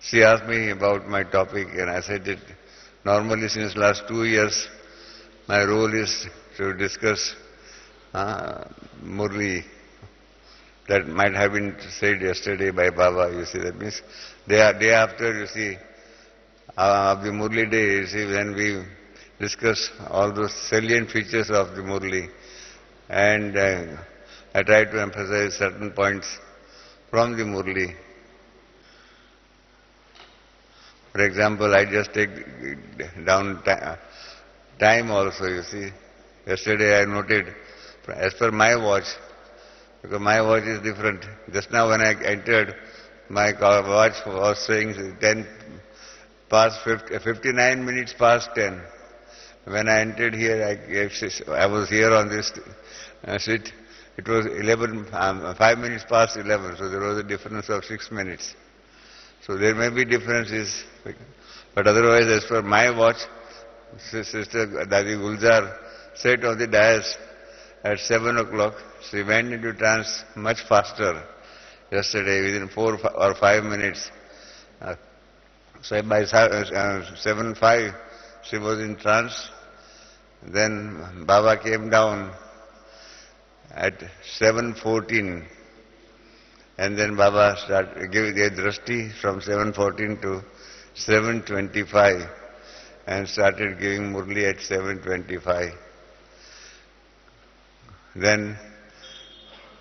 She asked me about my topic and I said that normally since last 2 years my role is to discuss Murli that might have been said yesterday by Baba, you see. That means day after, you see, of the Murli day, you see, when we discuss all those salient features of the Murli, and I try to emphasize certain points from the Murli. For example, I just take down time also, you see. Yesterday I noted, as per my watch, because my watch is different. Just now when I entered, my watch was saying 59 minutes past 10. When I entered here, I was here on this seat. It was 5 minutes past 11, so there was a difference of 6 minutes. So there may be differences, but otherwise, as per my watch, Sister Dadi Gulzar sat on the dais at 7 o'clock. She went into trance much faster yesterday, within 4 or 5 minutes. So by 7:05, she was in trance. Then Baba came down at 7:14, and then Baba gave drashti from 7:14 to 7:25, and started giving Murli at 7:25. Then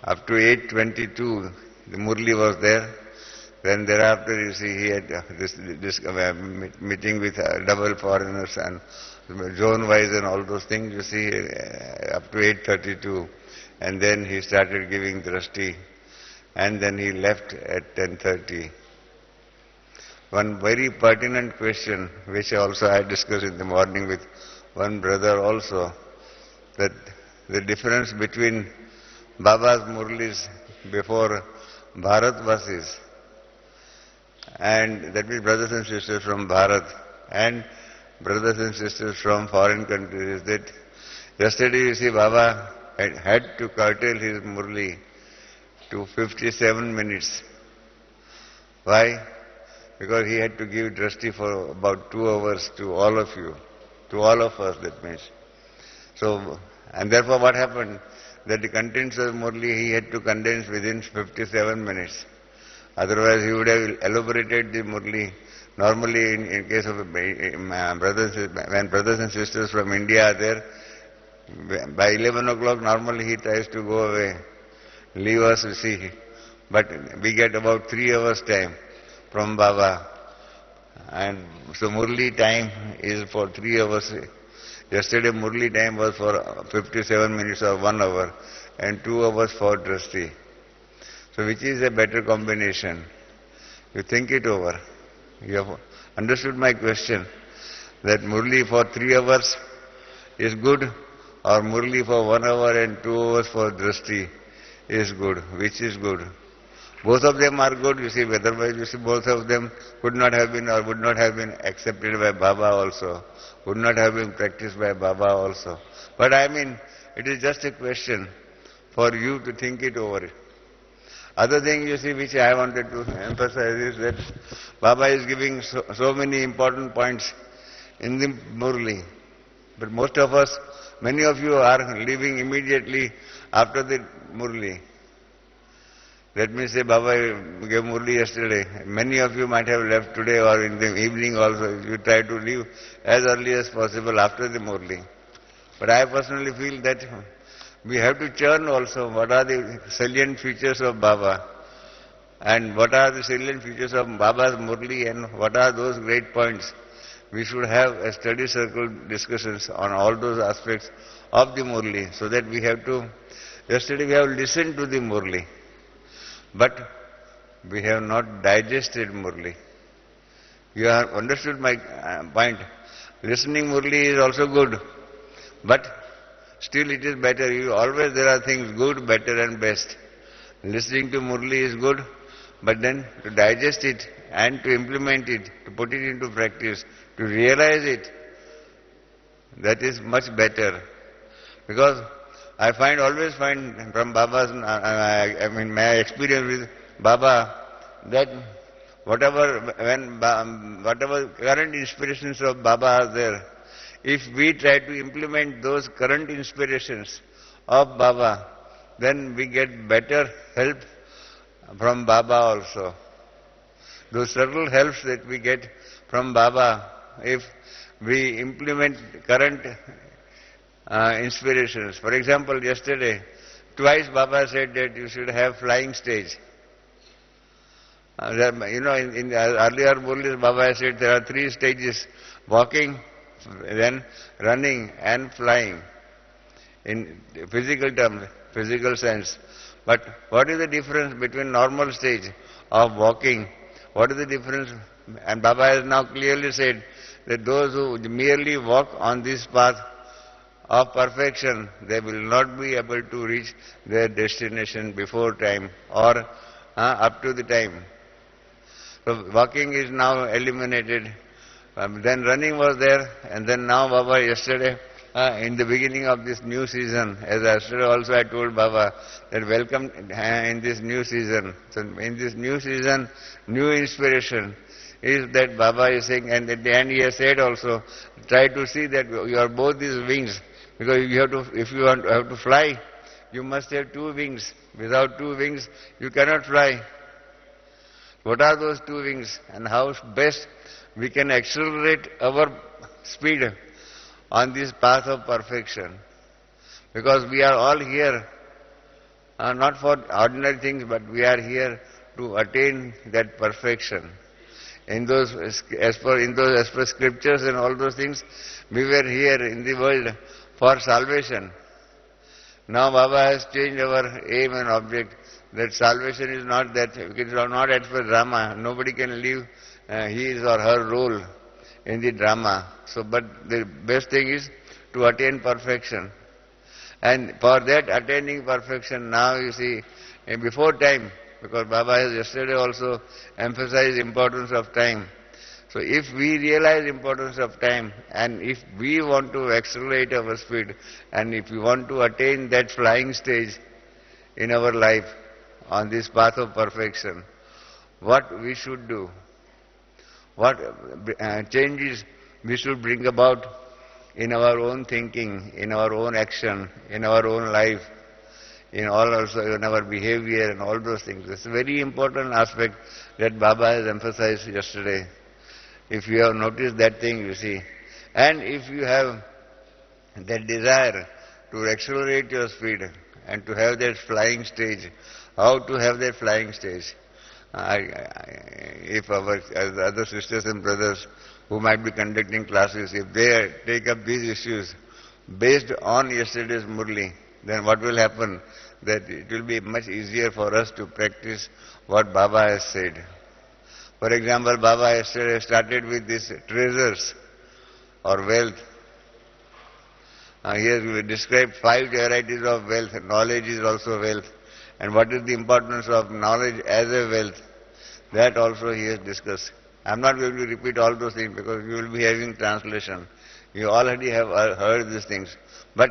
up to 8:22, the Murli was there. Then thereafter, you see, he had this meeting with double foreigners and zone-wise and all those things, you see, up to 8:32. And then he started giving drashti. And then he left at 10:30. One very pertinent question, which also I discussed in the morning with one brother also, that the difference between Baba's Murlis before Bharatvasis, and that means brothers and sisters from Bharat and brothers and sisters from foreign countries, is that yesterday you see Baba had to curtail his Murli to 57 minutes. Why? Because he had to give drashti for about 2 hours to all of you, to all of us, that means. So, and therefore what happened? That the contents of Murli he had to condense within 57 minutes. Otherwise he would have elaborated the Murli. Normally in case of when brothers and sisters from India are there, by 11 o'clock normally he tries to go away, leave us, you see. But we get about 3 hours time from Baba. And so Murli time is for 3 hours. Yesterday Murli time was for 57 minutes or 1 hour and 2 hours for drashti. So which is a better combination? You think it over. You have understood my question, that Murli for 3 hours is good, or Murli for 1 hour and 2 hours for drashti is good. Which is good? Both of them are good, you see. Otherwise, you see, both of them could not have been or would not have been accepted by Baba also, would not have been practiced by Baba also. But I mean, it is just a question for you to think it over. Other thing, you see, which I wanted to emphasize is that Baba is giving so many important points in the Murli. But most of us, many of you are leaving immediately after the Murli. Let me say, Baba gave Murli yesterday. Many of you might have left today or in the evening also. You try to leave as early as possible after the Murli. But I personally feel that we have to churn also what are the salient features of Baba and what are the salient features of Baba's Murli and what are those great points. We should have a study circle discussions on all those aspects of the Murli, so that we have to, yesterday we have listened to the Murli, but we have not digested Murli. You have understood my point. Listening Murli is also good, but still it is better. Always there are things good, better and best. Listening to Murli is good, but then to digest it and to implement it, to put it into practice, to realize it, that is much better. Because I always find from Baba's, my experience with Baba, that whatever current inspirations of Baba are there, if we try to implement those current inspirations of Baba, then we get better help from Baba also. Those subtle helps that we get from Baba, if we implement current inspirations. For example, yesterday, twice Baba said that you should have flying stage. In the earlier Murlis, Baba said there are 3 stages: walking, then running and flying, in physical terms, physical sense. But what is the difference between normal stage of walking? What is the difference? And Baba has now clearly said that those who merely walk on this path of perfection, they will not be able to reach their destination before time or up to the time. So walking is now eliminated. Then running was there, and then now Baba yesterday, in the beginning of this new season, as yesterday also I told Baba that welcome in this new season. So in this new season, new inspiration is that Baba is saying, and at the end he has said also, try to see that you are both these wings, because if you have to fly, you must have 2 wings. Without 2 wings, you cannot fly. What are those 2 wings, and how best we can accelerate our speed on this path of perfection? Because we are all here, not for ordinary things, but we are here to attain that perfection. In those, as per scriptures and all those things, we were here in the world for salvation. Now Baba has changed our aim and object. That salvation is not that, it is not as per drama. Nobody can leave his or her role in the drama. So, but the best thing is to attain perfection. And for that attaining perfection, now you see, before time, because Baba has yesterday also emphasized importance of time. So if we realize importance of time, and if we want to accelerate our speed, and if we want to attain that flying stage in our life, on this path of perfection, what we should do, what changes we should bring about in our own thinking, in our own action, in our own life, in our behavior and all those things. It's a very important aspect that Baba has emphasized yesterday. If you have noticed that thing, you see, and if you have that desire to accelerate your speed and to have that flying stage, how to have that flying stage? If our other sisters and brothers who might be conducting classes, if they take up these issues based on yesterday's Murli, then what will happen? That it will be much easier for us to practice what Baba has said. For example, Baba yesterday started with these treasures or wealth. Here we described 5 varieties of wealth. Knowledge is also wealth. And what is the importance of knowledge as a wealth? That also he has discussed. I am not going to repeat all those things because you will be having translation. You already have heard these things. But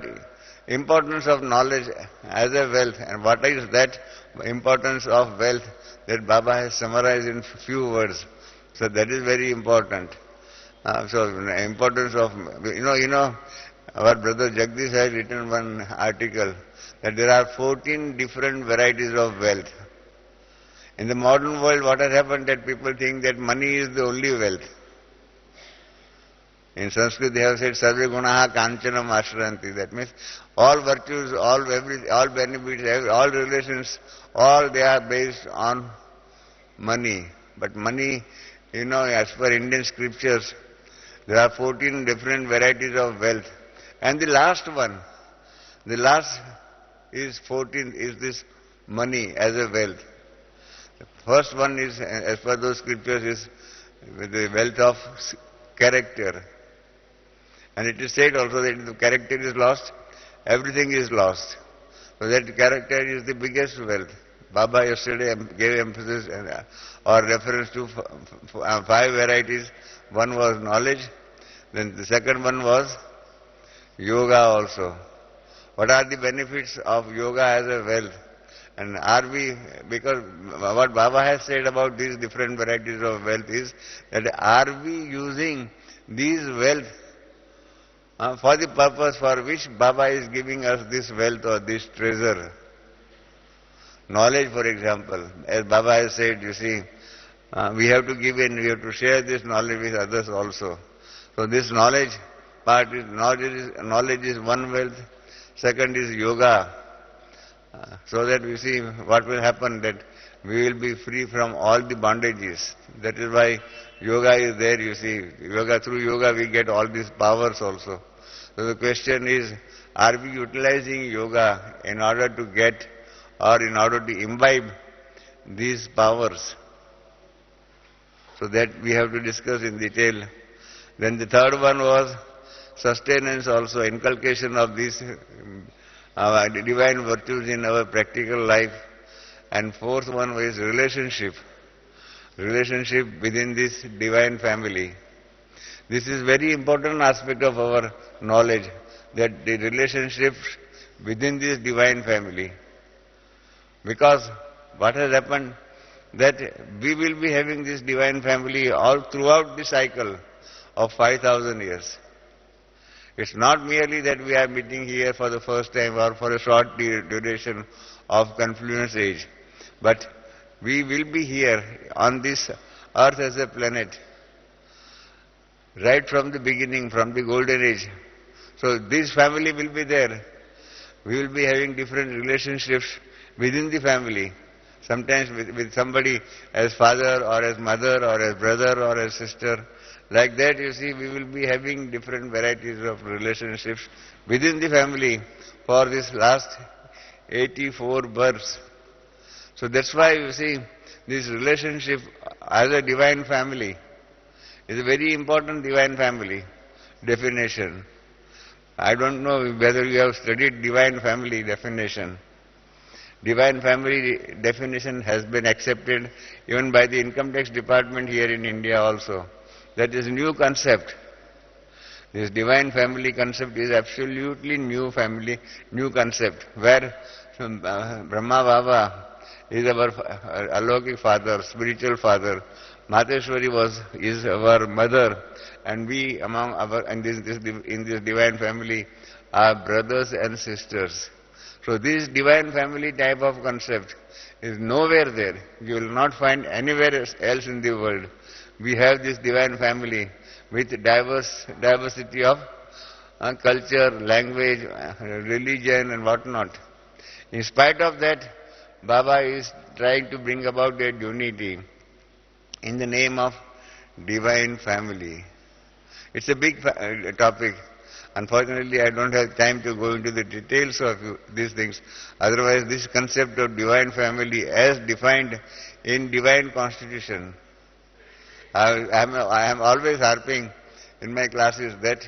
importance of knowledge as a wealth, and what is that importance of wealth that Baba has summarized in few words. So that is very important. Importance of, our brother Jagdish has written one article that there are 14 different varieties of wealth. In the modern world, what has happened that people think that money is the only wealth. In Sanskrit they have said, Sarve gunaha kanchanam ashranti. That means all virtues, all benefits, all relations, all they are based on money. But money, as per Indian scriptures, there are 14 different varieties of wealth. And the last is 14, is this money as a wealth. The first one is, as per those scriptures, is the wealth of character. And it is said also that if the character is lost, everything is lost. So that character is the biggest wealth. Baba yesterday gave emphasis or reference to 5 varieties. One was knowledge, then the second one was yoga also. What are the benefits of yoga as a wealth? And are we, because what Baba has said about these different varieties of wealth is that are we using these wealth for the purpose for which Baba is giving us this wealth or this treasure? Knowledge, for example, as Baba has said, you see, we have to give in, we have to share this knowledge with others also. So this knowledge part is, knowledge is one wealth. Second is yoga, so that we see what will happen, that we will be free from all the bondages. That is why yoga is there, you see. Through yoga we get all these powers also. So the question is, are we utilizing yoga in order to get or in order to imbibe these powers? So that we have to discuss in detail. Then the third one was sustenance also, inculcation of these divine virtues in our practical life. And fourth one was relationship within this divine family. This is very important aspect of our knowledge, that the relationships within this divine family. Because what has happened, that we will be having this divine family all throughout the cycle of 5,000 years. It's not merely that we are meeting here for the first time or for a short duration of confluence age, but we will be here on this earth as a planet right from the beginning, from the golden age. So this family will be there. We will be having different relationships within the family. Sometimes with somebody as father or as mother or as brother or as sister. Like that, you see, we will be having different varieties of relationships within the family for this last 84 births. So that's why, you see, this relationship as a divine family is a very important divine family definition. I don't know whether you have studied divine family definition. Divine family definition has been accepted even by the income tax department here in India also. That is a new concept. This divine family concept is absolutely new concept, where Brahma Baba is our Alokik father, spiritual father. Mateshwari is our mother, and we among our in this divine family are brothers and sisters. So this divine family type of concept is nowhere there. You will not find anywhere else in the world. We have this divine family with diversity of culture, language, religion and whatnot. In spite of that, Baba is trying to bring about a unity in the name of divine family. It's a big topic. Unfortunately, I don't have time to go into the details of these things. Otherwise, this concept of divine family as defined in divine constitution, I am always harping in my classes that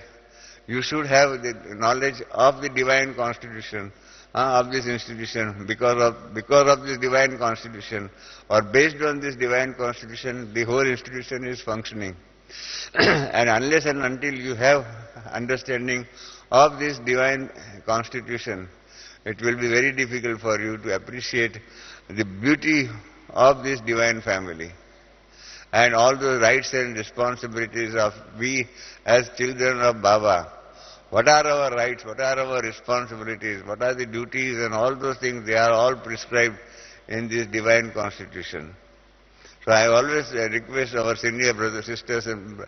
you should have the knowledge of the divine constitution of this institution. Because of this divine constitution, or based on this divine constitution, the whole institution is functioning. And unless and until you have understanding of this divine constitution, it will be very difficult for you to appreciate the beauty of this divine family and all the rights and responsibilities of we as children of Baba. What are our rights, what are our responsibilities, what are the duties, and all those things, they are all prescribed in this divine constitution. So I always request our senior brothers, sisters and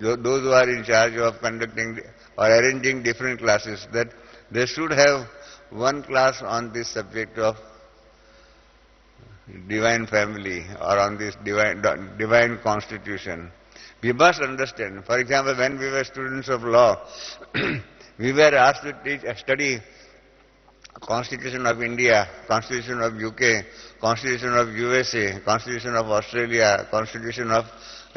those who are in charge of conducting or arranging different classes, that they should have one class on this subject of divine family or on this divine constitution. We must understand. For example, when we were students of law, we were asked to study Constitution of India, Constitution of UK, Constitution of USA, Constitution of Australia, Constitution of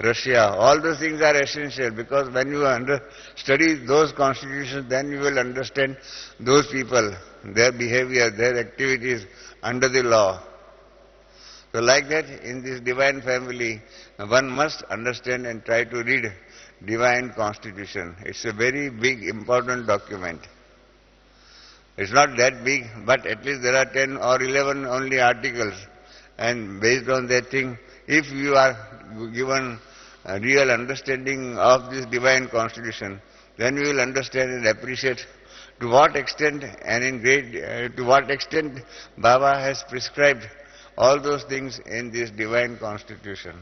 Russia. All those things are essential, because when you study those constitutions, then you will understand those people, their behavior, their activities under the law. So like that, in this divine family, one must understand and try to read divine constitution. It's a very big, important document. It's not that big, but at least there are 10 or 11 only articles. And based on that thing, if you are given a real understanding of this divine constitution, then you will understand and appreciate to what extent and to what extent Baba has prescribed all those things in this divine constitution.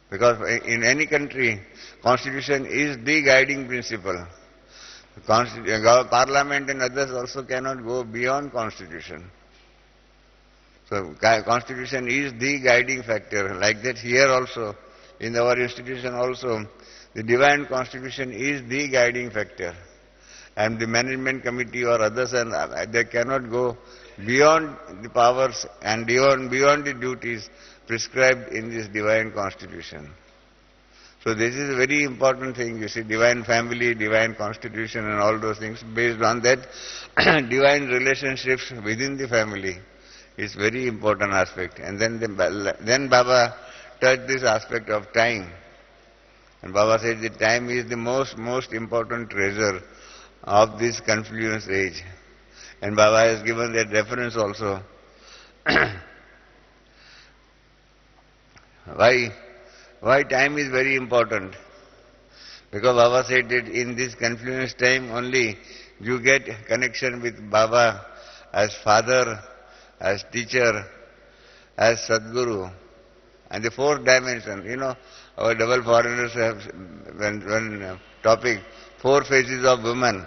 Because in any country, constitution is the guiding principle. Parliament and others also cannot go beyond constitution. So constitution is the guiding factor. Like that here also, in our institution also, the divine constitution is the guiding factor. And the management committee or others, they cannot go beyond the powers and beyond the duties prescribed in this divine constitution. So this is a very important thing, you see, divine family, divine constitution and all those things. Based on that, divine relationships within the family is very important aspect. And then Baba touched this aspect of time. And Baba said that time is the most important treasure of this confluence age. And Baba has given that reference also. Why time is very important? Because Baba said that in this confluence time only you get connection with Baba as father, as teacher, as Sadguru. And the fourth dimension, our double foreigners have one topic, 4 phases of women.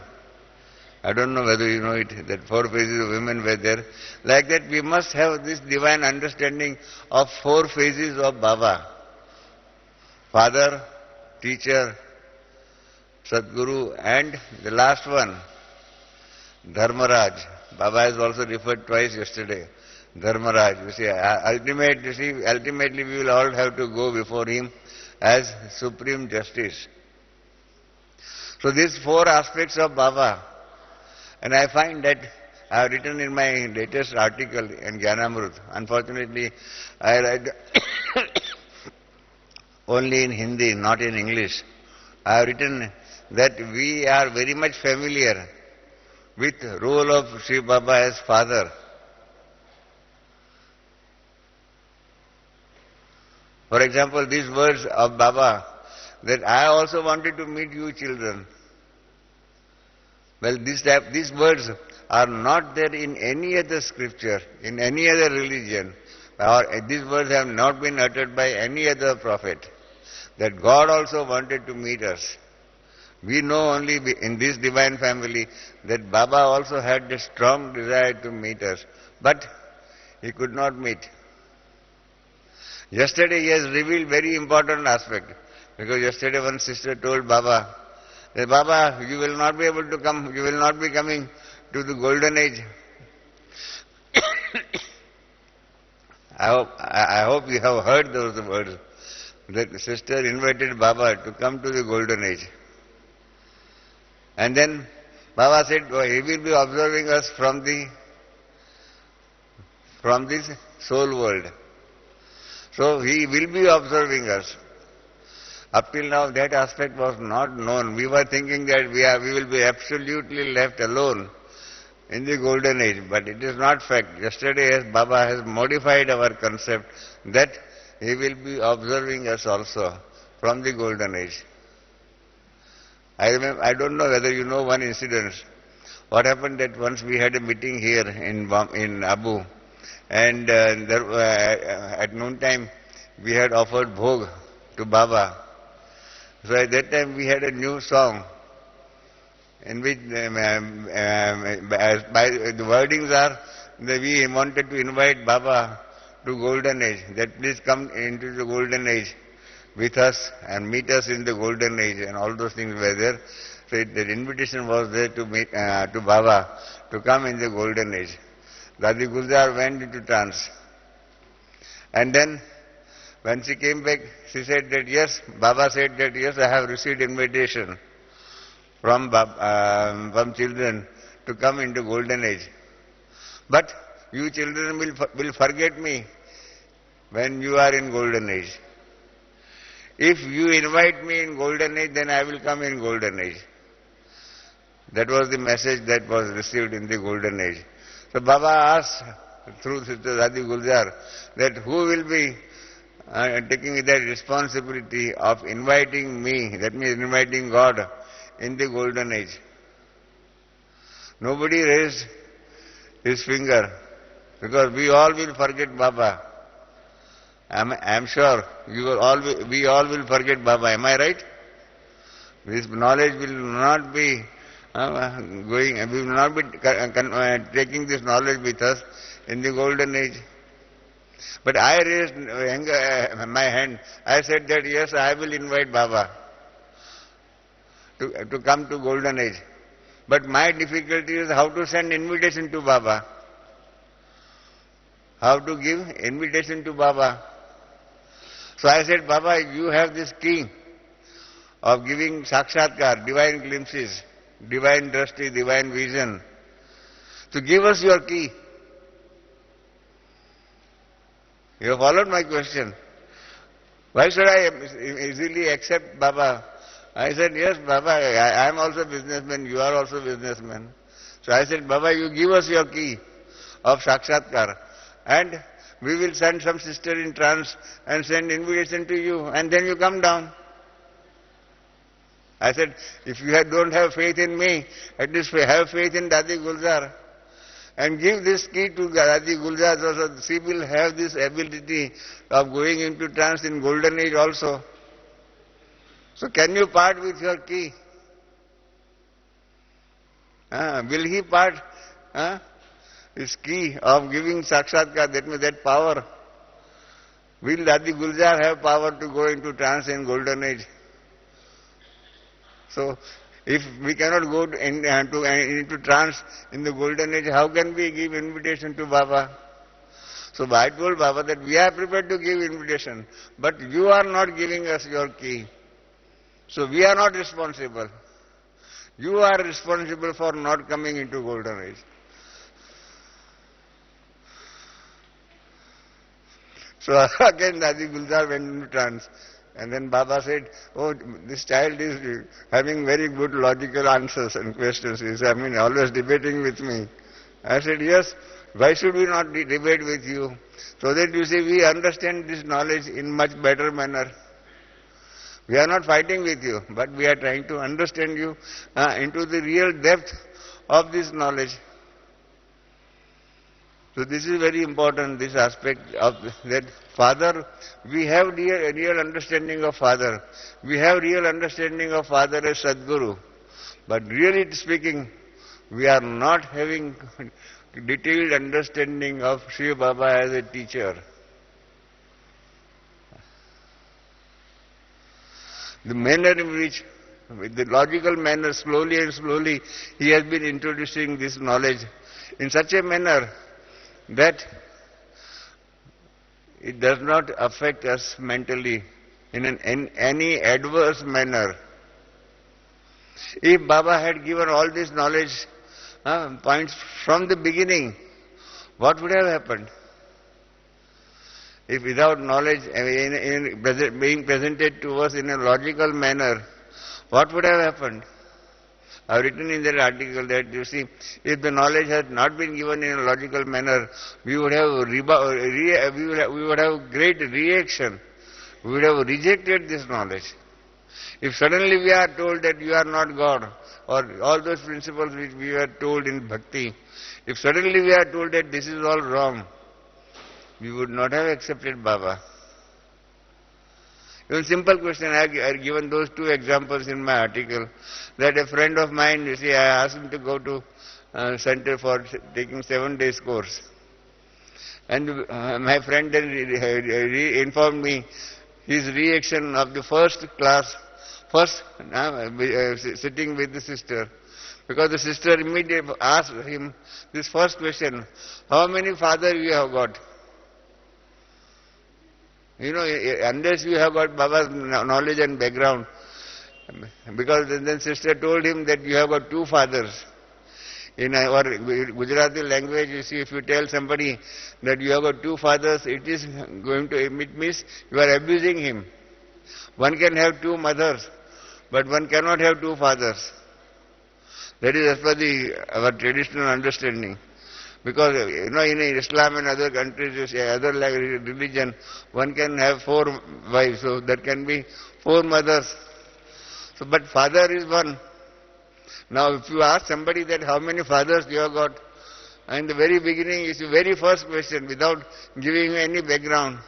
I don't know whether you know it, that 4 phases of women were there. Like that we must have this divine understanding of 4 phases of Baba. Father, teacher, Sadguru, and the last one, Dharmaraj. Baba has also referred twice yesterday. Dharmaraj. Ultimately we will all have to go before him as Supreme Justice. So these 4 aspects of Baba, and I find that I have written in my latest article in Jnanamrut. Unfortunately, I write only in Hindi, not in English. I have written that we are very much familiar with the role of Sri Baba as father. For example, these words of Baba, that I also wanted to meet you children. Well, these words are not there in any other scripture, in any other religion, or these words have not been uttered by any other prophet. That God also wanted to meet us. We know only in this divine family that Baba also had a strong desire to meet us, but he could not meet. Yesterday he has revealed very important aspect, because yesterday one sister told Baba, that Baba, you will not be able to come, you will not be coming to the golden age. I hope you have heard those words. That sister invited Baba to come to the golden age. And then Baba said, he will be observing us from this soul world. So he will be observing us. Up till now that aspect was not known. We were thinking that we will be absolutely left alone in the golden age, but it is not fact. Yesterday Baba has modified our concept that he will be observing us also from the golden age. I don't know whether you know one incident. What happened that once we had a meeting here in Abu, and at noontime we had offered bhog to Baba. So at that time we had a new song in which the wordings are that we wanted to invite Baba to golden age, that please come into the golden age with us and meet us in the golden age, and all those things were there. So the invitation was there to meet to Baba to come in the golden age. Dadi Gulzar went into trance. And then when she came back, she said that yes, Baba said that yes, I have received invitation from children to come into golden age. But you children will forget me when you are in golden age. If you invite me in golden age, then I will come in golden age. That was the message that was received in the golden age. So Baba asked through Sister Adi Gulzar that who will be taking that responsibility of inviting me, that means inviting God in the golden age. Nobody raised his finger because we all will forget Baba. I'm sure we all will forget Baba. Am I right? This knowledge will not be we will not be taking this knowledge with us in the golden age. But I raised my hand. I said that yes, I will invite Baba to come to golden age. But my difficulty is how to send invitation to Baba. How to give invitation to Baba. So I said, Baba, you have this key of giving sakshatkar, divine glimpses, divine drashti, divine vision. So give us your key. You have followed my question. Why should I easily accept Baba? I said, yes, Baba, I am also businessman, you are also businessman. So I said, Baba, you give us your key of sakshatkar and we will send some sister in trance and send invitation to you and then you come down. I said, if you don't have faith in me, at least have faith in Dadi Gulzar. And give this key to Dadi Gulzar so she will have this ability of going into trance in golden age also. So can you part with your key? Will he part his key of giving sakshatkar, that means that power? Will Dadi Gulzar have power to go into trance in golden age? So, if we cannot go into trance in the golden age, how can we give invitation to Baba? So I told Baba that we are prepared to give invitation, but you are not giving us your key. So we are not responsible. You are responsible for not coming into golden age. So again Dadi Gulzar went into trance. And then Baba said, oh, this child is having very good logical answers and questions. He's, always debating with me. I said, yes, why should we not debate with you? So that you see, we understand this knowledge in much better manner. We are not fighting with you, but we are trying to understand you into the real depth of this knowledge. So this is very important, this aspect of that Father, we have real understanding of Father. We have real understanding of Father as Sadguru. But really speaking, we are not having detailed understanding of Sri Baba as a teacher. The manner in which, with the logical manner, slowly and slowly, he has been introducing this knowledge in such a manner that it does not affect us mentally in any adverse manner. If Baba had given all this knowledge points from the beginning, what would have happened? If without knowledge being presented to us in a logical manner, what would have happened? I have written in that article that, you see, if the knowledge had not been given in a logical manner, we would have great reaction. We would have rejected this knowledge. If suddenly we are told that you are not God, or all those principles which we were told in bhakti, if suddenly we are told that this is all wrong, we would not have accepted Baba. Even simple question, I have given those two examples in my article, that a friend of mine, you see, I asked him to go to center for taking 7 days course. And my friend then informed me his reaction of the first class, sitting with the sister. Because the sister immediately asked him this first question, how many fathers you have got? You know, unless you have got Baba's knowledge and background, because then sister told him that you have got 2 fathers. In our Gujarati language, you see, if you tell somebody that you have got 2 fathers, it is going to, it means you are abusing him. One can have 2 mothers, but one cannot have 2 fathers. That is as per our traditional understanding. Because, in Islam and other countries, other like religion, one can have 4 wives, so that can be 4 mothers. So, but father is one. Now, if you ask somebody that how many fathers you have got, in the very beginning, it's the very first question, without giving any background.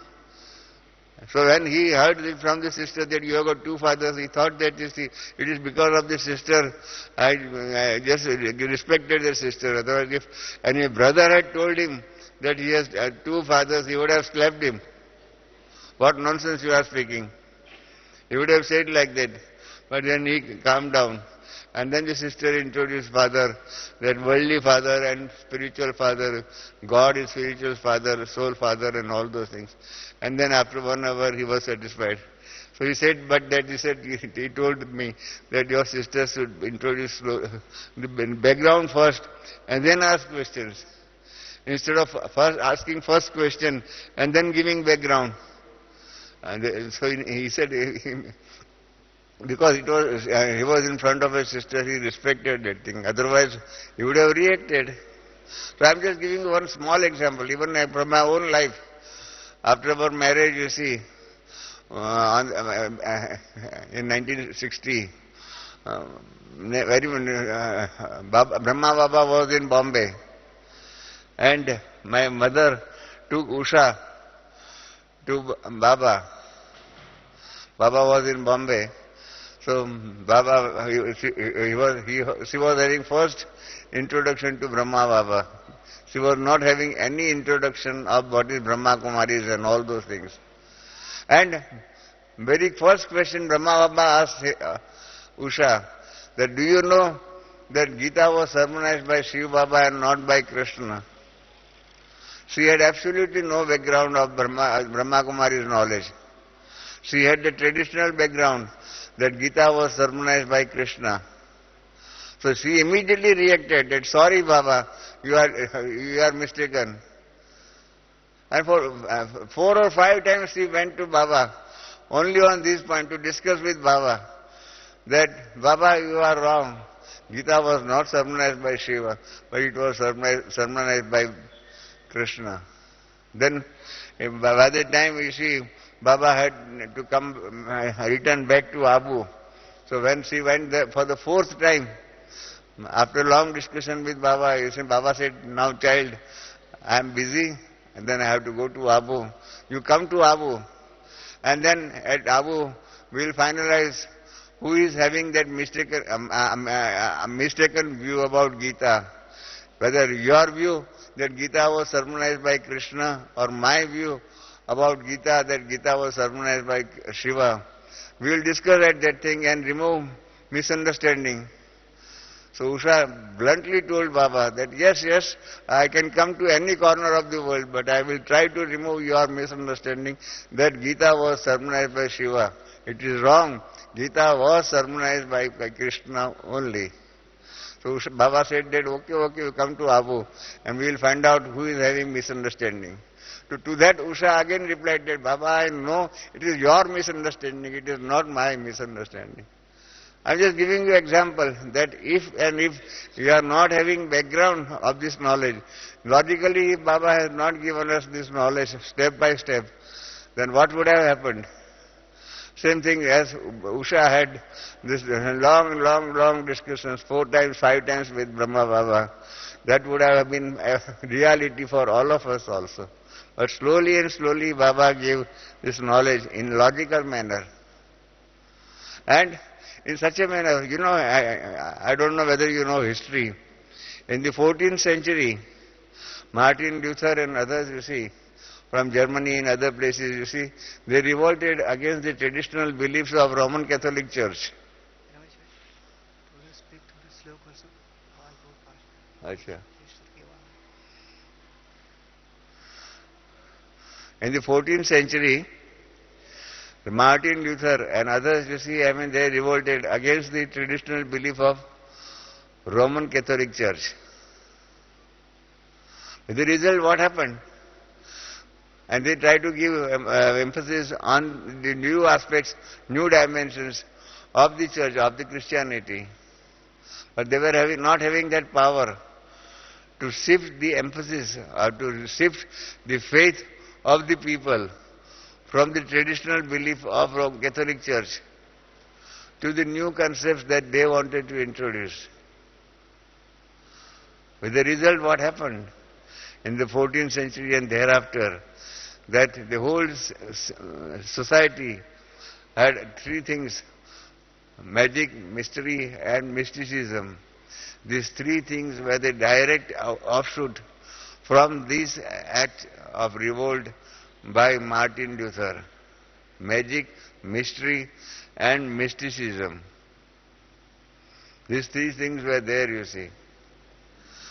So when he heard from the sister that you have got 2 fathers, he thought that it is because of the sister, I just respected the sister. Otherwise, if any brother had told him that he has 2 fathers, he would have slapped him. What nonsense you are speaking. He would have said like that. But then he calmed down. And then the sister introduced father, that worldly father and spiritual father. God is spiritual father, soul father and all those things. And then after 1 hour he was satisfied. So he said, he told me that your sister should introduce the background first and then ask questions. Instead of first asking first question and then giving background. And so he said, because he was in front of his sister, he respected that thing. Otherwise, he would have reacted. So I am just giving you one small example, even from my own life. After our marriage, you see, in 1960, Brahma Baba was in Bombay, and my mother took Usha to Baba. Baba was in Bombay. So Baba, she was having first introduction to Brahma Baba. She was not having any introduction of what is Brahma Kumaris and all those things. And very first question Brahma Baba asked Usha, that do you know that Gita was sermonized by Shiva Baba and not by Krishna? She had absolutely no background of Brahma Kumaris knowledge. She had the traditional background that Gita was sermonized by Krishna. So she immediately reacted that, sorry Baba, you are mistaken. And for 4 or 5 times she went to Baba, only on this point, to discuss with Baba, that Baba, you are wrong. Gita was not sermonized by Shiva, but it was sermonized by Krishna. Then, by the time you see, Baba had to return back to Abu. So when she went there for the 4th time, after long discussion with Baba, Baba said, now child, I am busy and then I have to go to Abu. You come to Abu, and then at Abu we will finalize who is having that mistaken view about Gita. Whether your view that Gita was sermonized by Krishna or my view about Gita, that Gita was sermonized by Shiva. We will discuss at that thing and remove misunderstanding. So Usha bluntly told Baba that yes, I can come to any corner of the world, but I will try to remove your misunderstanding that Gita was sermonized by Shiva. It is wrong. Gita was sermonized by Krishna only. So Baba said that okay, you come to Abu and we will find out who is having misunderstanding. To that Usha again replied that, Baba, I know it is your misunderstanding, it is not my misunderstanding. I am just giving you example that if you are not having background of this knowledge, logically if Baba has not given us this knowledge step by step, then what would have happened? Same thing as Usha had this long discussions, 4 times, 5 times with Brahma Baba. That would have been a reality for all of us also. But slowly and slowly Baba gave this knowledge in logical manner. And in such a manner, I don't know whether you know history. In the 14th century, Martin Luther and others, you see, from Germany and other places, you see, they revolted against the traditional beliefs of Roman Catholic Church. Achha. In the 14th century, Martin Luther and others, you see, they revolted against the traditional belief of Roman Catholic Church. With the result, what happened? And they try to give emphasis on the new aspects, new dimensions of the church, of the Christianity. But they were not having that power to shift the emphasis or to shift the faith of the people from the traditional belief of Catholic Church to the new concepts that they wanted to introduce. With the result, what happened in the 14th century and thereafter, that the whole society had three things: magic, mystery and mysticism. These three things were the direct offshoot from this act of revolt by Martin Luther. Magic, mystery and mysticism. These three things were there, you see.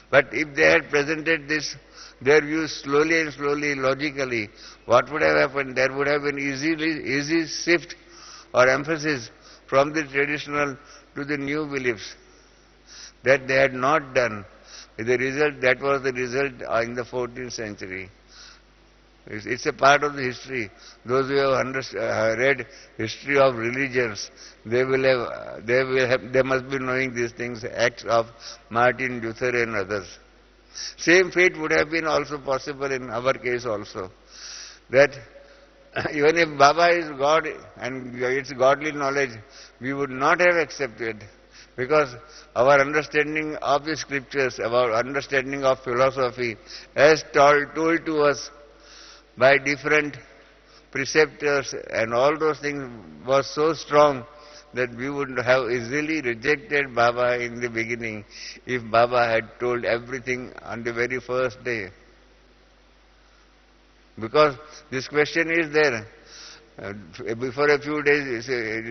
But if they had presented their views slowly and slowly, logically, what would have happened? There would have been easy shift or emphasis from the traditional to the new beliefs that they had not done. That was the result in the 14th century. It's a part of the history. Those who have read history of religions, they must be knowing these things, acts of Martin Luther and others. Same fate would have been also possible in our case also. That even if Baba is God and it's godly knowledge, we would not have accepted, because our understanding of the scriptures, our understanding of philosophy, as told to us by different preceptors and all those things, was so strong that we would have easily rejected Baba in the beginning if Baba had told everything on the very first day. Because this question is there. Before a few days,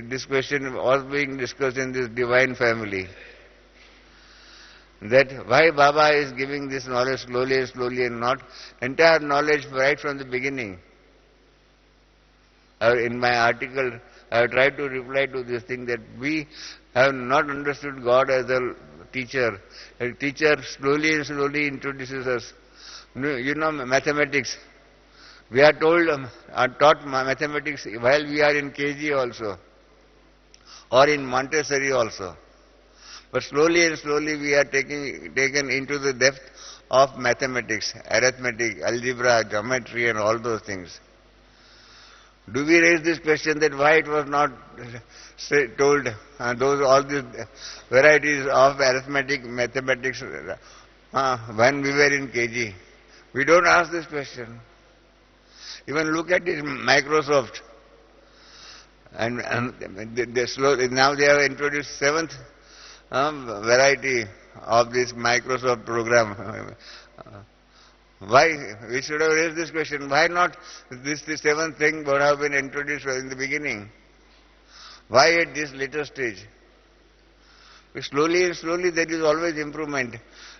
this question was being discussed in this divine family. That why Baba is giving this knowledge slowly and not entire knowledge right from the beginning. In my article, I have tried to reply to this thing that we have not understood God as a teacher. A teacher slowly and slowly introduces us. You know, mathematics. We are taught mathematics while we are in KG also, or in Montessori also. But slowly and slowly we are taken into the depth of mathematics, arithmetic, algebra, geometry and all those things. Do we raise this question that why it was not told all these varieties of arithmetic, mathematics when we were in KG? We don't ask this question. Even look at this Microsoft. And now they have introduced seventh variety of this Microsoft program. Why? We should have raised this question. Why not the seventh thing would have been introduced in the beginning? Why at this later stage? Slowly and slowly there is always improvement.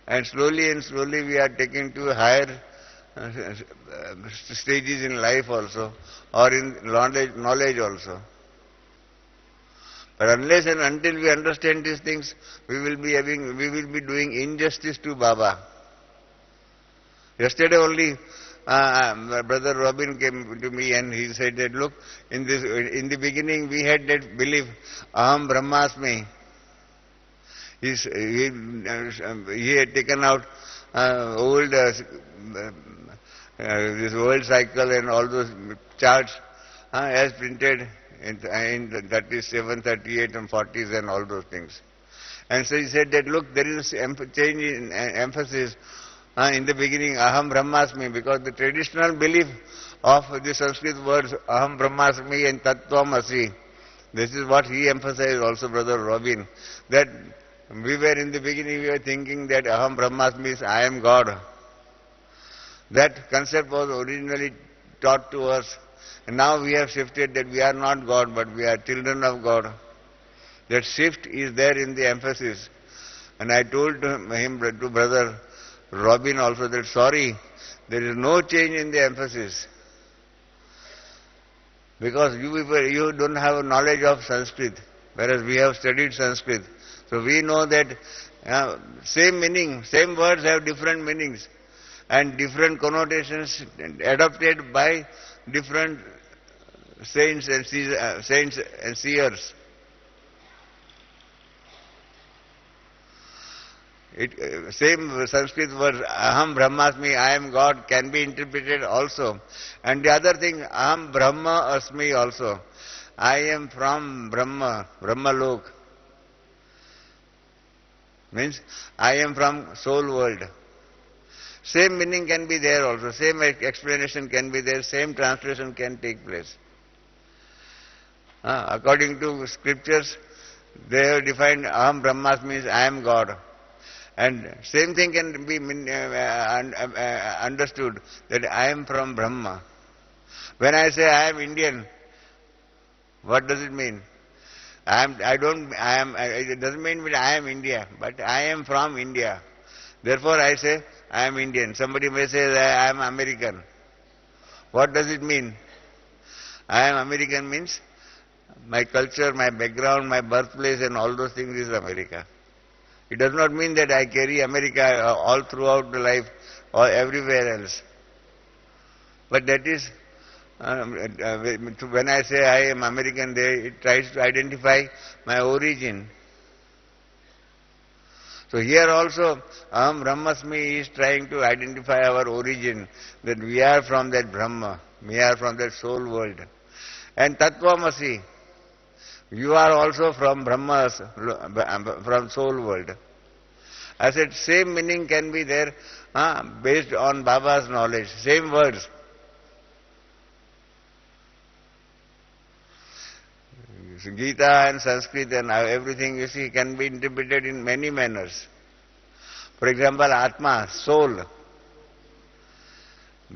And slowly we are taken to higher stages in life also, or in knowledge also. But unless and until we understand these things, we will be doing injustice to Baba. Yesterday only, Brother Robin came to me and he said that, look, in the beginning we had that belief, Aham Brahmasmi. He had taken out old this world cycle and all those charts as printed in 37, 38 and 40s and all those things. And so he said that, look, there is a change in emphasis. In the beginning, Aham Brahmasmi, because the traditional belief of the Sanskrit words Aham Brahmasmi and Tattvam Asi, this is what he emphasized also, Brother Robin, that we were thinking that Aham Brahmasmi is I am God. That concept was originally taught to us, and now we have shifted that we are not God, but we are children of God. That shift is there in the emphasis. And I told to Brother Robin also that, sorry, there is no change in the emphasis. Because you don't have knowledge of Sanskrit, whereas we have studied Sanskrit. So we know that same meaning, same words have different meanings and different connotations adopted by different saints and seers. Same Sanskrit words, aham brahmasmi, I am God, can be interpreted also. And the other thing, aham brahma asmi also. I am from Brahma, Brahmalok. Means, I am from soul world. Same meaning can be there also, same explanation can be there, same translation can take place. According to scriptures, they have defined aham brahmasmi means I am God. And same thing can be understood that I am from Brahma. When I say I am Indian, what does it mean? It doesn't mean that I am India, but I am from India. Therefore I say I am Indian. Somebody may say that I am American. What does it mean? I am American means my culture, my background, my birthplace and all those things is America. It does not mean that I carry America all throughout the life or everywhere else. But that is, when I say I am American, it tries to identify my origin. So here also, aham brahmasmi is trying to identify our origin, that we are from that Brahma, we are from that soul world. And tattvamasi, you are also from Brahma, from soul world. I said same meaning can be there based on Baba's knowledge, same words. Gita and Sanskrit and everything you see can be interpreted in many manners. For example, Atma, soul.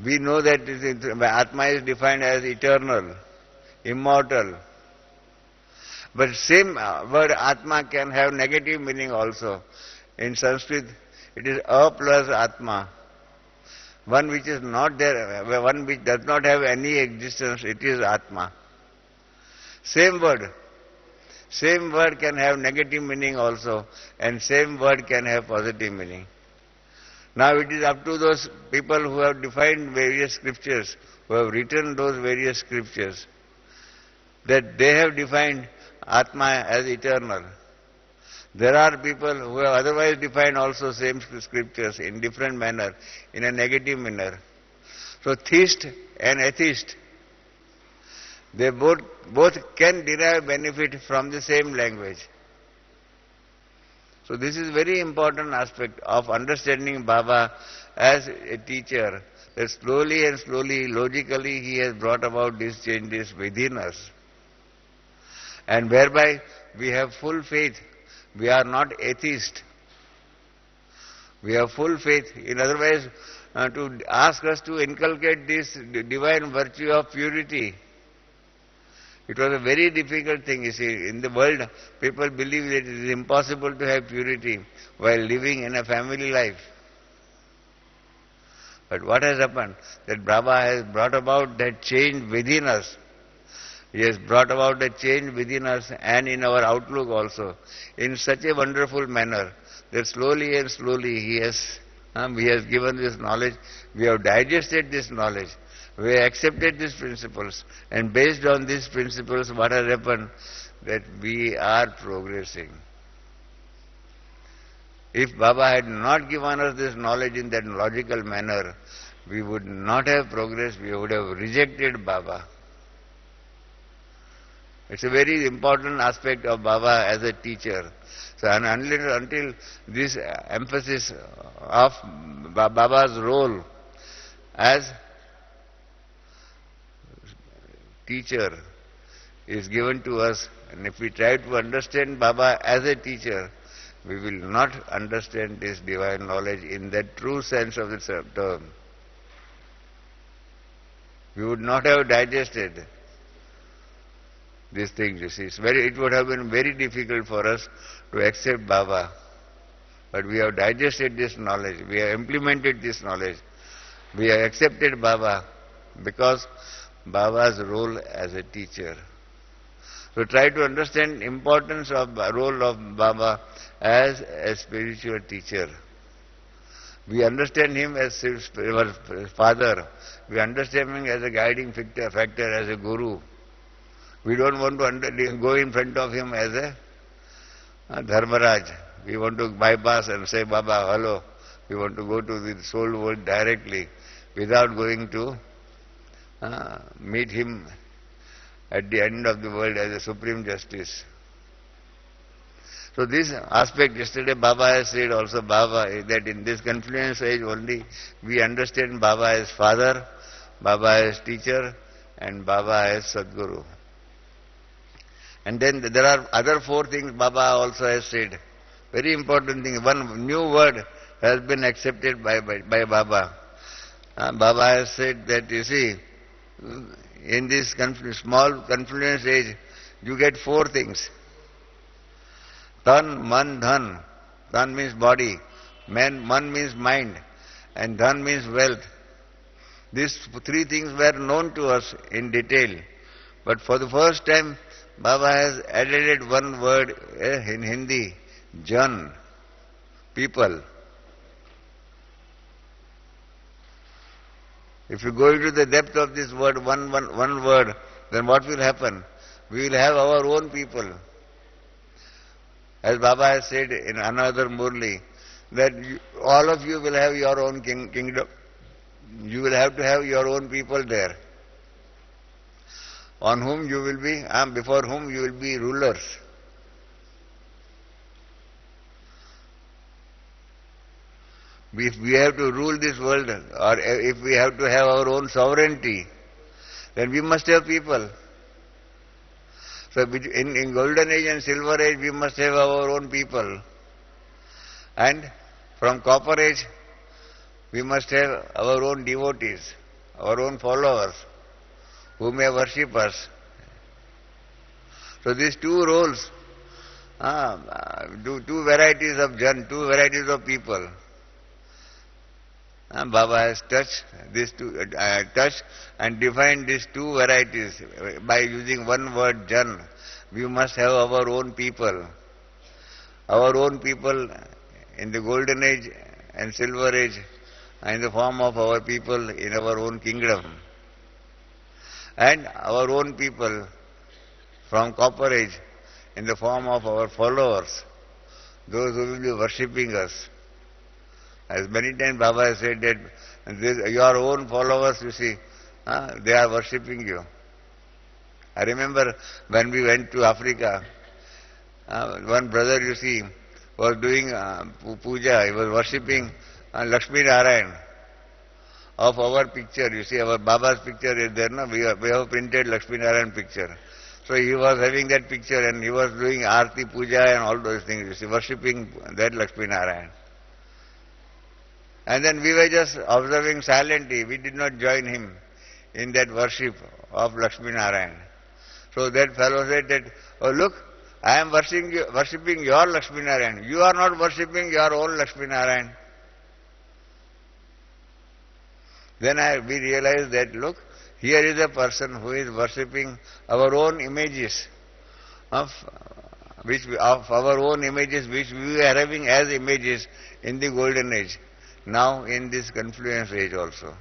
We know that Atma is defined as eternal, immortal. But same word Atma can have negative meaning also. In Sanskrit, it is a plus Atma. One which is not there, one which does not have any existence, it is Atma. Same word can have negative meaning also, and same word can have positive meaning. Now it is up to those people who have defined various scriptures, who have written those various scriptures, that they have defined Atma as eternal. There are people who have otherwise defined also same scriptures in different manner, in a negative manner. So theist and atheist, they both can derive benefit from the same language. So this is very important aspect of understanding Baba as a teacher, that slowly and slowly, logically he has brought about these changes within us. And whereby we have full faith. We are not atheist. We have full faith. In other words, to ask us to inculcate this divine virtue of purity. It was a very difficult thing, you see. In the world, people believe that it is impossible to have purity while living in a family life. But what has happened? That Brahma has brought about that change within us. He has brought about a change within us and in our outlook also, in such a wonderful manner that slowly and slowly he has given this knowledge, we have digested this knowledge, we have accepted these principles, and based on these principles what has happened? That we are progressing. If Baba had not given us this knowledge in that logical manner, we would not have progressed, we would have rejected Baba. It's a very important aspect of Baba as a teacher. So until this emphasis of Baba's role as teacher is given to us, and if we try to understand Baba as a teacher, we will not understand this divine knowledge in the true sense of the term. We would not have digested these things, you see. It would have been very difficult for us to accept Baba. But we have digested this knowledge, we have implemented this knowledge. We have accepted Baba because Baba's role as a teacher. So try to understand importance of the role of Baba as a spiritual teacher. We understand him as our father. We understand him as a guiding factor, as a guru. We don't want to go in front of him as a Dharmaraj. We want to bypass and say, Baba, hello. We want to go to the soul world directly without going to meet him at the end of the world as a supreme justice. So this aspect, yesterday Baba has said also, Baba, that in this confluence age only we understand Baba as father, Baba as teacher, and Baba as Sadguru. And then there are other four things Baba also has said. Very important thing. One new word has been accepted by Baba. Baba has said that, you see, in this small confluence age, you get four things. Tan, man, dhan. Tan means body, man means mind, and dhan means wealth. These three things were known to us in detail. But for the first time, Baba has added one word in Hindi, Jan, people. If you go into the depth of this word, one word, then what will happen? We will have our own people. As Baba has said in another Murli, that all of you will have your own kingdom. You will have to have your own people there, on whom you will be, before whom you will be rulers. If we have to rule this world, or if we have to have our own sovereignty, then we must have people. So in golden age and silver age, we must have our own people. And from copper age, we must have our own devotees, our own followers, who may worship us. So these two roles, two varieties of Jan, two varieties of people. Baba has touched and defined these two varieties by using one word, Jan. We must have our own people. Our own people in the golden age and silver age, in the form of our people in our own kingdom. And our own people from copper age in the form of our followers, those who will be worshipping us. As many times Baba has said that your own followers, you see, they are worshipping you. I remember when we went to Africa, one brother, you see, was doing puja. He was worshipping Lakshmi Narayan of our picture. You see, our Baba's picture is there, no? We have printed Lakshmi Narayan picture. So he was having that picture and he was doing Aarti, Puja and all those things, you see, worshipping that Lakshmi Narayan. And then we were just observing silently. We did not join him in that worship of Lakshmi Narayan. So that fellow said that, oh look, I am worshipping your Lakshmi Narayan. You are not worshipping your own Lakshmi Narayan. Then we realized that, look, here is a person who is worshipping our own images of our own images which we are having as images in the golden age, now in this confluence age also.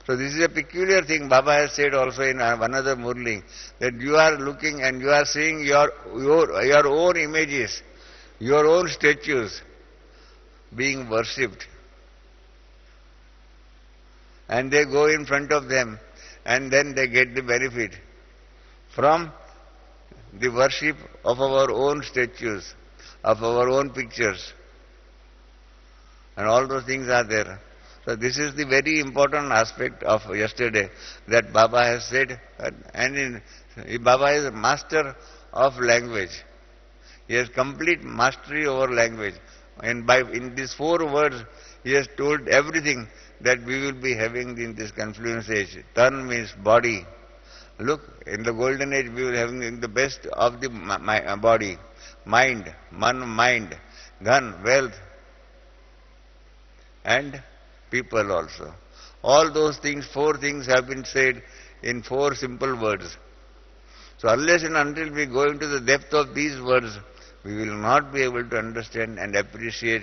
So this is a peculiar thing Baba has said also in another Murli, that you are looking and you are seeing your own images, your own statues being worshipped. And they go in front of them and then they get the benefit from the worship of our own statues, of our own pictures. And all those things are there. So this is the very important aspect of yesterday that Baba has said. And Baba is a master of language. He has complete mastery over language. And in these 4 words, he has told everything that we will be having in this confluence age. Tan means body. Look, in the golden age we will be having the best of the body. Mind, mind. Dhan, wealth. And people also. All those things, 4 things have been said in 4 simple words. So unless and until we go into the depth of these words, we will not be able to understand and appreciate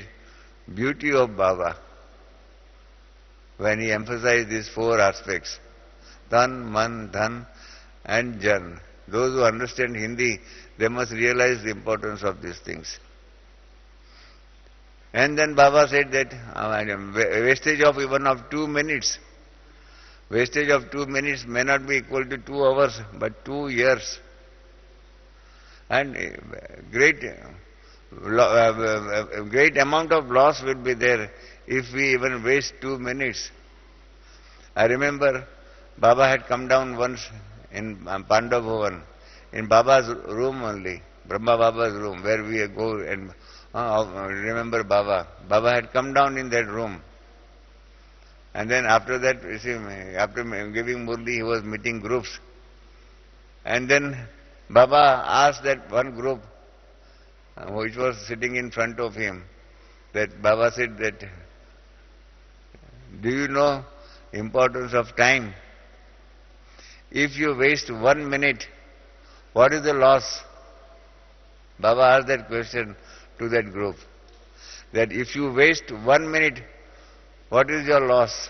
beauty of Baba when he emphasized these 4 aspects. Tan, man, dhan and jan. Those who understand Hindi, they must realize the importance of these things. And then Baba said that wastage of even of 2 minutes, wastage of 2 minutes may not be equal to 2 hours, but 2 years. And great amount of loss will be there if we even waste 2 minutes. I remember Baba had come down once in Pandav Bhavan, in Baba's room only, Brahma Baba's room, where we go and remember Baba. Baba had come down in that room. And then after that, you see, after giving Murli, he was meeting groups. And then Baba asked that one group, which was sitting in front of him, that Baba said that, do you know importance of time? If you waste 1 minute, what is the loss? Baba asked that question to that group, that if you waste 1 minute, what is your loss?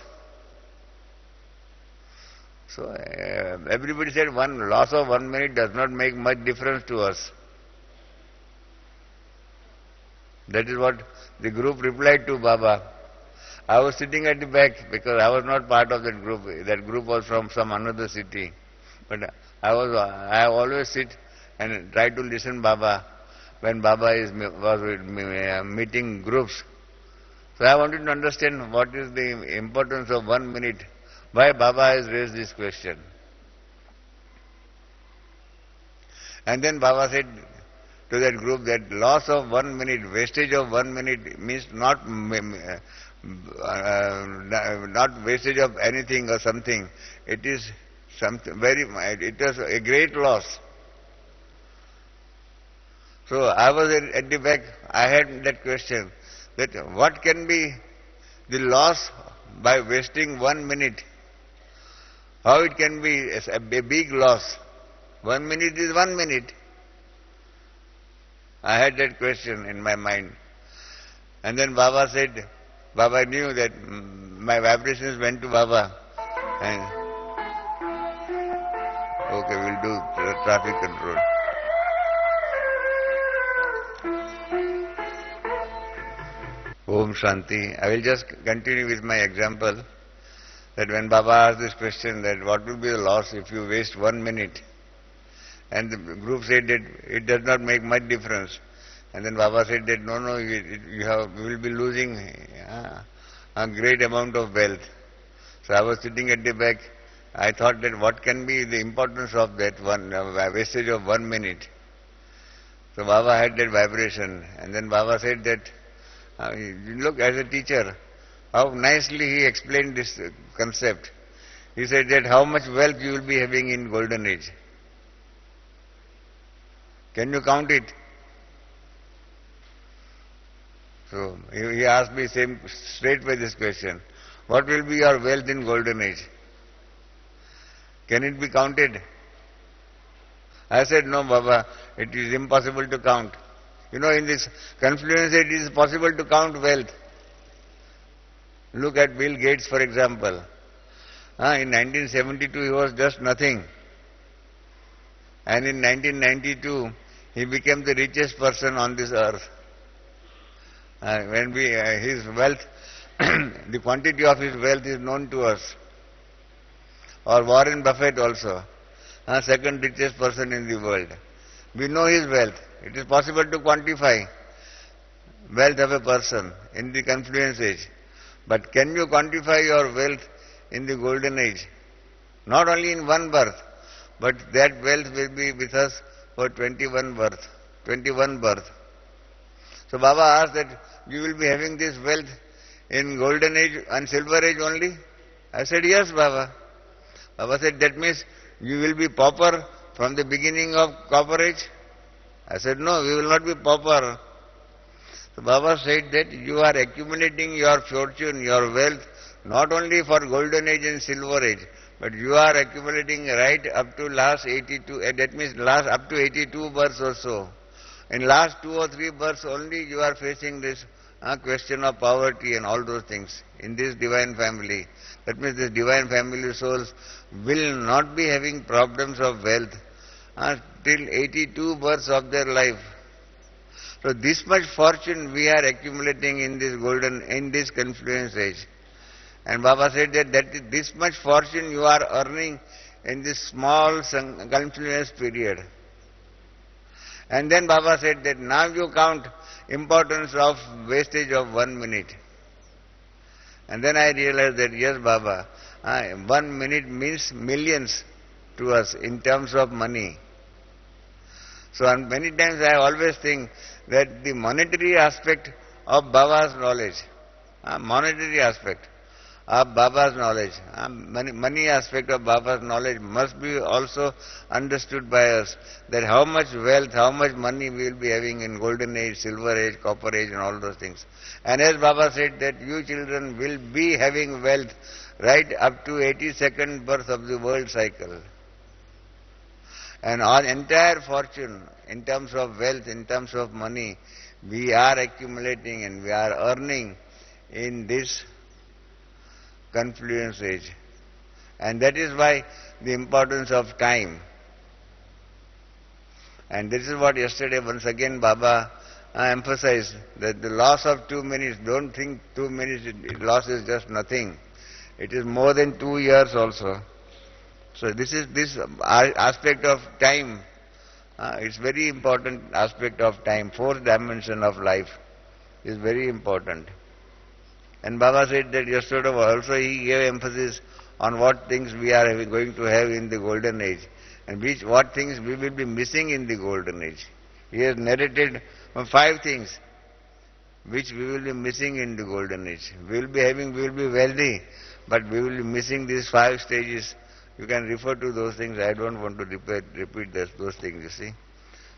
So everybody said loss of 1 minute does not make much difference to us. That is what the group replied to Baba. I was sitting at the back because I was not part of that group. That group was from some another city. But I always sit and try to listen Baba when Baba was meeting groups. So I wanted to understand what is the importance of 1 minute. Why Baba has raised this question. And then Baba said to that group that loss of 1 minute, wastage of 1 minute means not wastage of anything or something. It is something it was a great loss. So I was at the back, I had that question, that what can be the loss by wasting 1 minute? How it can be a big loss? 1 minute is 1 minute. I had that question in my mind. And then Baba said, Baba knew that my vibrations went to Baba. And okay, we'll do traffic control. Om Shanti. I will just continue with my example, that when Baba asked this question, that what will be the loss if you waste 1 minute? And the group said that it does not make much difference. And then Baba said that no, you will be losing a great amount of wealth. So I was sitting at the back. I thought that what can be the importance of that wastage of 1 minute? So Baba had that vibration. And then Baba said that, look, as a teacher, how nicely he explained this concept. He said that how much wealth you will be having in golden age. Can you count it? So he asked me straightway this question. What will be your wealth in golden age? Can it be counted? I said, no, Baba, it is impossible to count. You know, in this confluence it is possible to count wealth. Look at Bill Gates, for example. In 1972 he was just nothing. And in 1992 he became the richest person on this earth. His wealth, the quantity of his wealth is known to us. Or Warren Buffett also, second richest person in the world. We know his wealth. It is possible to quantify wealth of a person in the confluence age. But can you quantify your wealth in the golden age? Not only in one birth, but that wealth will be with us for 21 birth. So Baba asked that you will be having this wealth in golden age and silver age only? I said, yes, Baba. Baba said, that means you will be pauper from the beginning of copper age? I said, no, we will not be pauper. So Baba said that you are accumulating your fortune, your wealth, not only for golden age and silver age, but you are accumulating right up to last 82, that means last up to 82 births or so. In last 2 or 3 births only you are facing this question of poverty and all those things in this divine family. That means this divine family souls will not be having problems of wealth till 82 births of their life. So this much fortune we are accumulating in this confluence age. And Baba said that this much fortune you are earning in this small confluence period. And then Baba said that now you count importance of wastage of 1 minute. And then I realized that yes, Baba, 1 minute means millions to us in terms of money. So many times I always think that the monetary aspect of Baba's knowledge, monetary aspect of Baba's knowledge, money aspect of Baba's knowledge must be also understood by us, that how much wealth, how much money we will be having in golden age, silver age, copper age and all those things. And as Baba said that you children will be having wealth right up to 82nd birth of the world cycle. And our entire fortune in terms of wealth, in terms of money, we are accumulating and we are earning in this confluence age. And that is why the importance of time. And this is what yesterday once again Baba emphasized, that the loss of 2 minutes, don't think 2 minutes loss is just nothing. It is more than 2 years also. So this aspect of time, it's very important aspect of time, fourth dimension of life is very important. And Baba said that yesterday also he gave emphasis on what things we are going to have in the golden age and what things we will be missing in the golden age. He has narrated 5 things which we will be missing in the golden age. We will be wealthy, but we will be missing these 5 stages. You can refer to those things. I don't want to repeat those things, you see.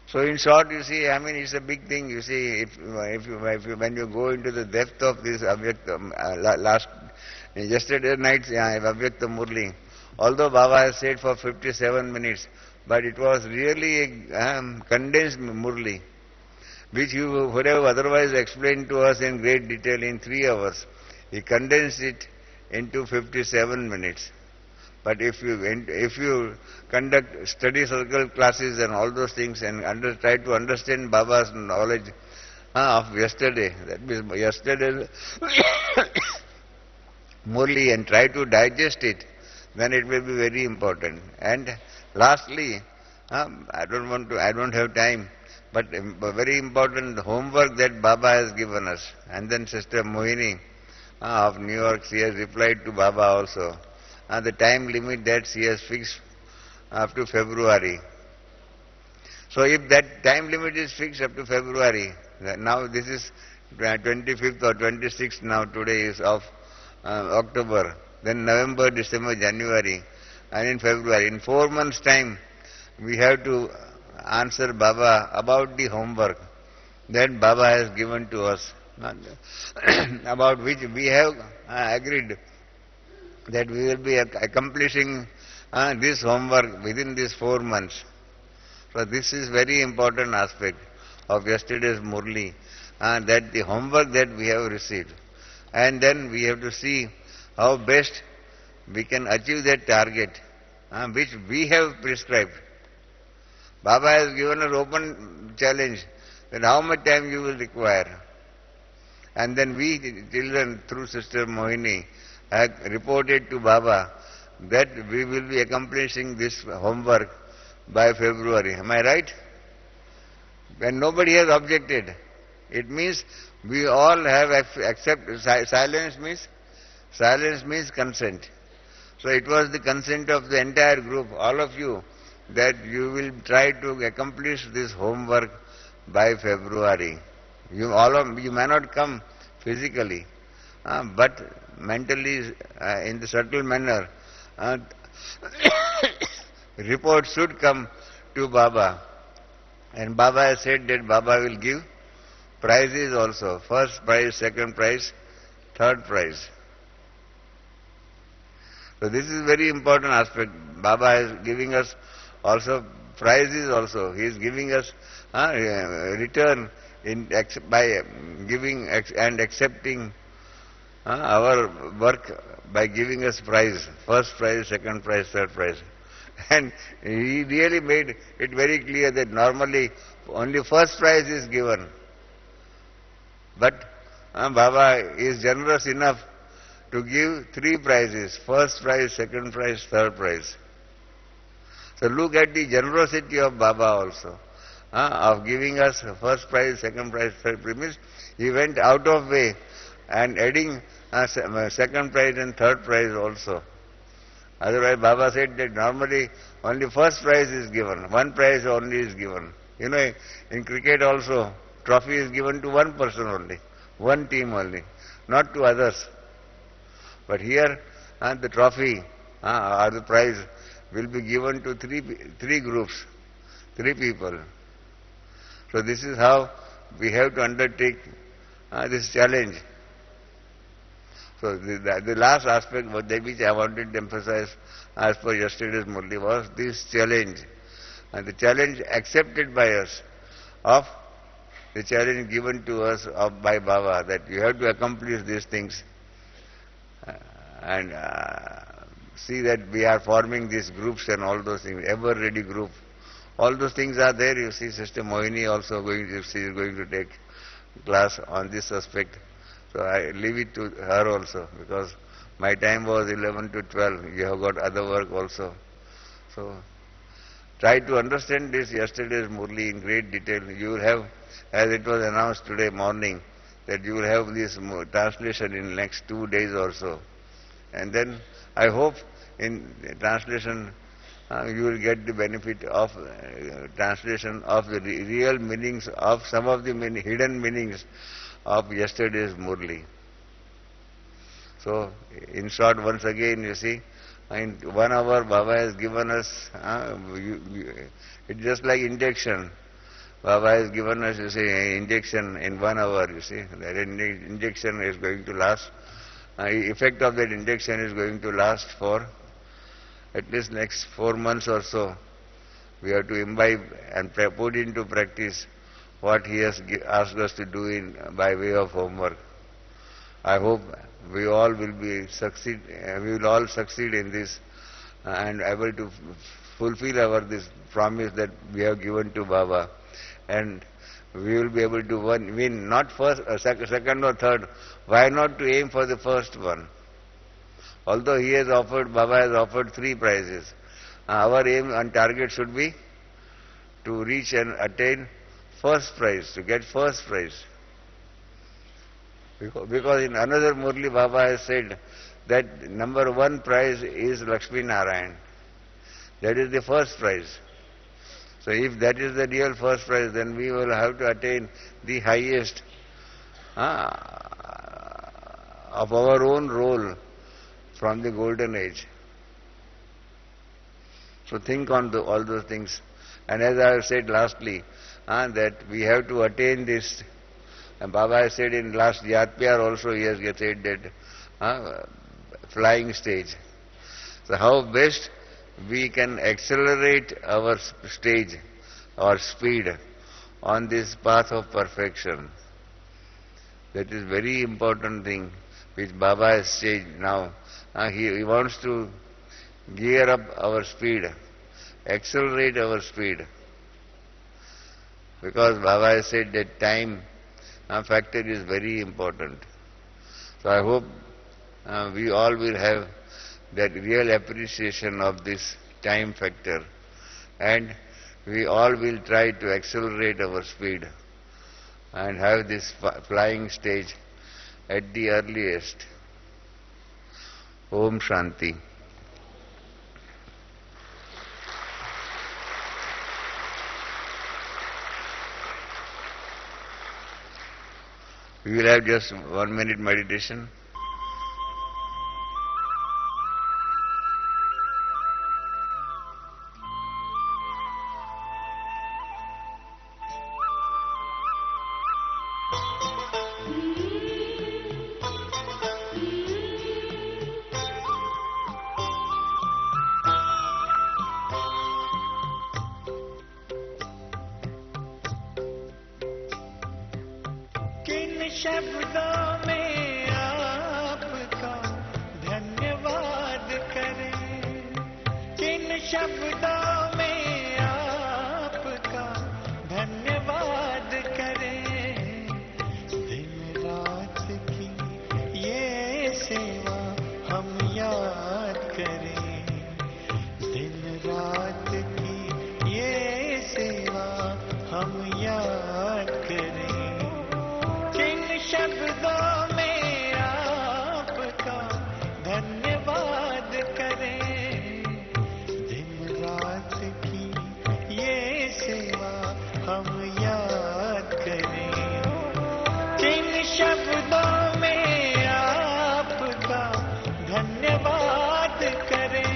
So in short, you see, I mean, it's a big thing, you see, when you go into the depth of this Avaykt, yesterday night's Avaykt Murli, although Baba has said for 57 minutes, but it was really a condensed Murli, which he would have otherwise explained to us in great detail in 3 hours. He condensed it into 57 minutes. But if you conduct study circle classes and all those things and try to understand Baba's knowledge of yesterday, that means yesterday's Murli, and try to digest it, then it will be very important. And lastly, I don't have time, but very important homework that Baba has given us. And then Sister Mohini of New York, she has replied to Baba also. The time limit that she has fixed up to February. So if that time limit is fixed up to February, now this is 25th or 26th now, today is of October, then November, December, January, and in February. In 4 months' time, we have to answer Baba about the homework that Baba has given to us, about which we have agreed that we will be accomplishing this homework within these 4 months. So this is very important aspect of yesterday's Murli, that the homework that we have received. And then we have to see how best we can achieve that target which we have prescribed. Baba has given us open challenge that how much time you will require. And then we children, through Sister Mohini, have reported to Baba that we will be accomplishing this homework by February. Am I right? When nobody has objected, it means we all have accepted. Silence means consent. So it was the consent of the entire group, all of you, that you will try to accomplish this homework by February. You may not come physically, but mentally, in the subtle manner, report should come to Baba. And Baba has said that Baba will give prizes also. First prize, second prize, third prize. So this is very important aspect. Baba is giving us also prizes also. He is giving us return by giving and accepting our work by giving us prize. First prize, second prize, third prize. And he really made it very clear that normally only first prize is given. But Baba is generous enough to give 3 prizes: first prize, second prize, third prize. So look at the generosity of Baba also, of giving us first prize, second prize, third prize. Means he went out of way and adding second prize and third prize also. Otherwise Baba said that normally only first prize is given, one prize only is given. You know, in cricket also, trophy is given to one person only, one team only, not to others. But here the trophy or the prize will be given to three groups, 3 people. So this is how we have to undertake this challenge. So the last aspect which I wanted to emphasize as per yesterday's Murli was this challenge. And the challenge accepted by us of the challenge given to us by Baba, that you have to accomplish these things and see that we are forming these groups and all those things, ever ready group. All those things are there. You see Sister Mohini also going to take class on this aspect. So I leave it to her also, because my time was 11 to 12. You have got other work also. So try to understand this yesterday's Murli in great detail. You will have, as it was announced today morning, that you will have this translation in next 2 days or so. And then I hope in translation you will get the benefit of translation of the real meanings of some of the hidden meanings of yesterday's Murli. So, in short, once again, you see, in 1 hour Baba has given us, it's just like injection. Baba has given us, you see, injection in 1 hour, you see. That injection is going to last. Effect of that injection is going to last for at least next 4 months or so. We have to imbibe and put into practice what he has asked us to do by way of homework. I hope we all will succeed in this and able to fulfill this promise that we have given to Baba, and we will be able to win not first, second or third. Why not to aim for the first one? Although Baba has offered 3 prizes, our aim and target should be to reach and attain first prize, to get first prize. Because in another Murli Baba has said that number 1 prize is Lakshmi Narayan. That is the first prize. So if that is the real first prize, then we will have to attain the highest of our own role from the golden age. So think on all those things. And as I have said lastly, that we have to attain this. And Baba has said in last Yatpyar also, he has said that flying stage. So how best we can accelerate our stage or speed on this path of perfection. That is very important thing which Baba has said now. He wants to gear up our speed, accelerate our speed. Because Baba has said that time factor is very important. So I hope we all will have that real appreciation of this time factor, and we all will try to accelerate our speed and have this flying stage at the earliest. Om Shanti. We will have just 1 minute meditation. शब्दों में आपका धन्यवाद करें, किन शब्दों में आपका धन्यवाद करें, दिन शब्दों में आपका धन्यवाद करें। दिन रात की ये सेवा हम याद करें। जिन शब्दों में आपका धन्यवाद करें।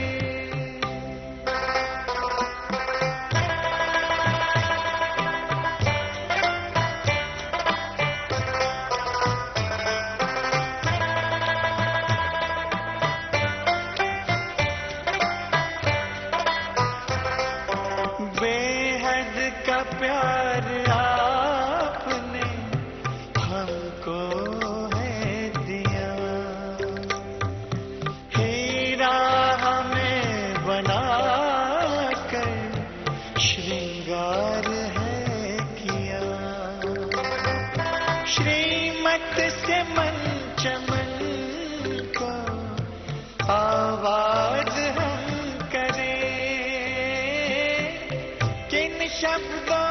बेहद का प्यार आपने हमको है दिया। हीरा हमें बनाकर श्रृंगार है किया। श्रीमत से मन चमन को आवाज हम करें। किन शब्दों